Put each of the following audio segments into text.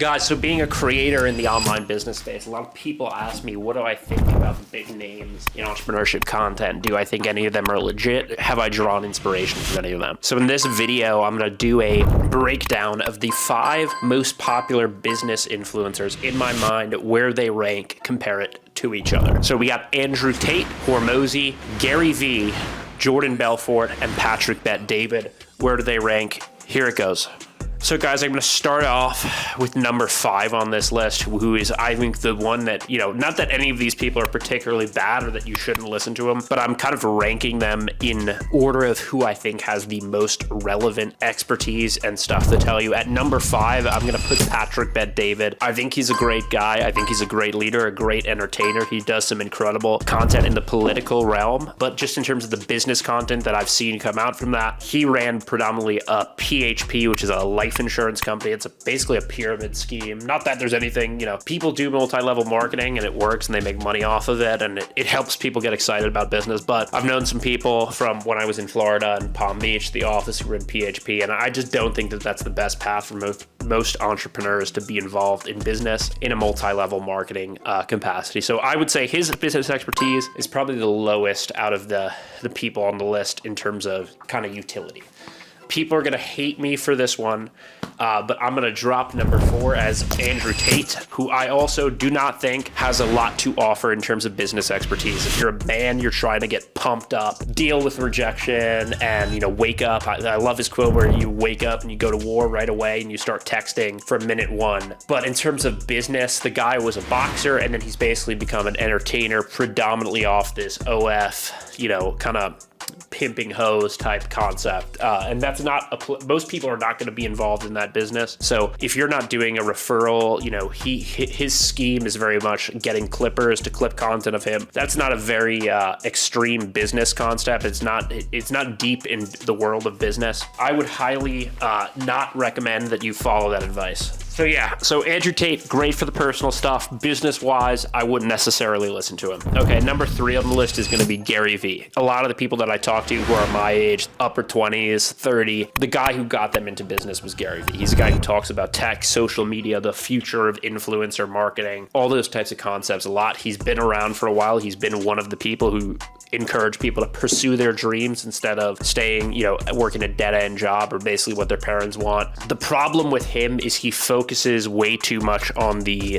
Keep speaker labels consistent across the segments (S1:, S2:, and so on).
S1: Guys, so being a creator in the online business space, a lot of people ask me, what do I think about the big names in entrepreneurship content? Do I think any of them are legit? Have I drawn inspiration from any of them? So in this video, I'm going to do a breakdown of the 5 most popular business influencers in my mind, where they rank, compare it to each other. So we got Andrew Tate, Hormozi, Gary Vee, Jordan Belfort, and Patrick Bet David. Where do they rank? Here it goes. So guys, I'm going to start off with number 5 on this list, who is, I think, the one that, not that any of these people are particularly bad or that you shouldn't listen to them, but I'm kind of ranking them in order of who I think has the most relevant expertise and stuff to tell you. At number 5, I'm going to put Patrick Bet David. I think he's a great guy. I think he's a great leader, a great entertainer. He does some incredible content in the political realm, but just in terms of the business content that I've seen come out from that, he ran predominantly a PHP, which is a life insurance company. It's basically a pyramid scheme. Not that there's anything, people do multi-level marketing and it works and they make money off of it and it helps people get excited about business. But I've known some people from when I was in Florida and Palm Beach, the office, who were in PHP, and I just don't think that that's the best path for most entrepreneurs to be involved in business in a multi-level marketing capacity. So I would say his business expertise is probably the lowest out of the people on the list in terms of kind of utility. People are going to hate me for this one, but I'm going to drop number 4 as Andrew Tate, who I also do not think has a lot to offer in terms of business expertise. If you're a man, you're trying to get pumped up, deal with rejection, and, wake up. I love his quote where you wake up and you go to war right away and you start texting from minute 1. But in terms of business, the guy was a boxer and then he's basically become an entertainer predominantly off this OF, kind of pimping hose type concept, and that's not most people are not going to be involved in that business. So if you're not doing a referral, his scheme is very much getting clippers to clip content of him. That's not a very extreme business concept. It's not deep in the world of business. I would highly not recommend that you follow that advice. So Andrew Tate, great for the personal stuff. Business-wise, I wouldn't necessarily listen to him. Okay, number 3 on the list is going to be Gary Vee. A lot of the people that I talk to who are my age, upper 20s, 30, the guy who got them into business was Gary Vee. He's a guy who talks about tech, social media, the future of influencer marketing, all those types of concepts a lot. He's been around for a while. He's been one of the people who encourage people to pursue their dreams instead of staying, working a dead-end job or basically what their parents want. The problem with him is he focuses way too much on the,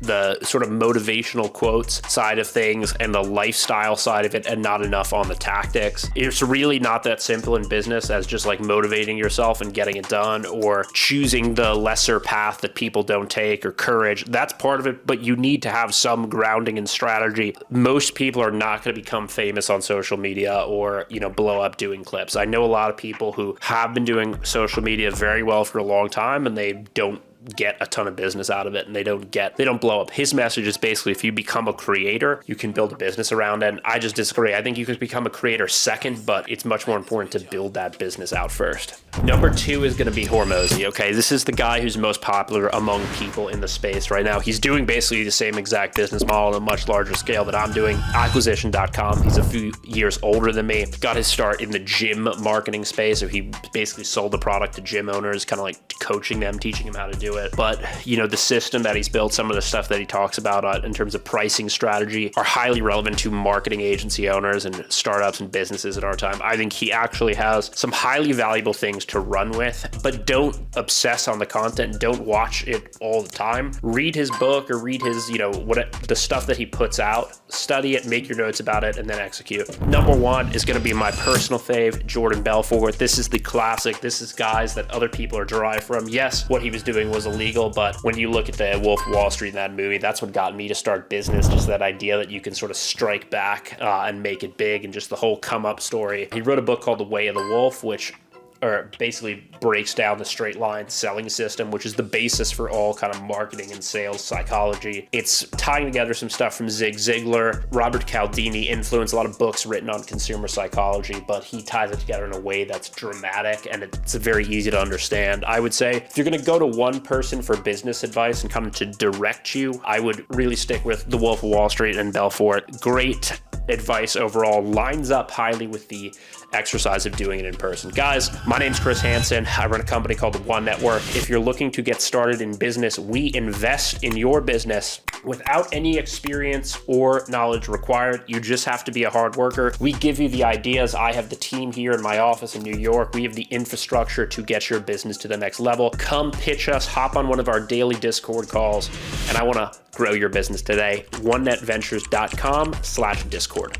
S1: the sort of motivational quotes side of things and the lifestyle side of it, and not enough on the tactics. It's really not that simple in business as just like motivating yourself and getting it done, or choosing the lesser path that people don't take, or courage. That's part of it, but you need to have some grounding and strategy. Most people are not going to become famous on social media or, blow up doing clips. I know a lot of people who have been doing social media very well for a long time and they don't get a ton of business out of it, and they don't blow up. His message is basically, if you become a creator, you can build a business around it. And I just disagree. I think you can become a creator second, but it's much more important to build that business out first. Number 2 is going to be Hormozi. Okay, this is the guy who's most popular among people in the space right now. He's doing basically the same exact business model on a much larger scale that I'm doing. Acquisition.com. He's a few years older than me. Got his start in the gym marketing space. So he basically sold the product to gym owners, kind of like coaching them, teaching them how to do it. But, the system that he's built, some of the stuff that he talks about in terms of pricing strategy are highly relevant to marketing agency owners and startups and businesses at our time. I think he actually has some highly valuable things to run with, but don't obsess on the content. Don't watch it all the time. Read his book or read his, the stuff that he puts out, study it, make your notes about it, and then execute. Number 1 is going to be my personal fave, Jordan Belfort. This is the classic. This is guys that other people are derived from. Yes, what he was doing was illegal, but when you look at the Wolf of Wall Street in that movie, that's what got me to start business. Just that idea that you can sort of strike back and make it big, and just the whole come up story. He wrote a book called The Way of the Wolf, which basically breaks down the straight line selling system, which is the basis for all kind of marketing and sales psychology. It's tying together some stuff from Zig Ziglar. Robert Cialdini influenced a lot of books written on consumer psychology, but he ties it together in a way that's dramatic and it's very easy to understand. I would say if you're going to go to one person for business advice and kind of to direct you, I would really stick with The Wolf of Wall Street and Belfort. Great advice overall lines up highly with the exercise of doing it in person. Guys, my name's Chris Hansen. I run a company called The One Network. If you're looking to get started in business, we invest in your business without any experience or knowledge required. You just have to be a hard worker. We give you the ideas. I have the team here in my office in New York. We have the infrastructure to get your business to the next level. Come pitch us, hop on one of our daily Discord calls, and I want to grow your business today. OneNetVentures.com/Discord.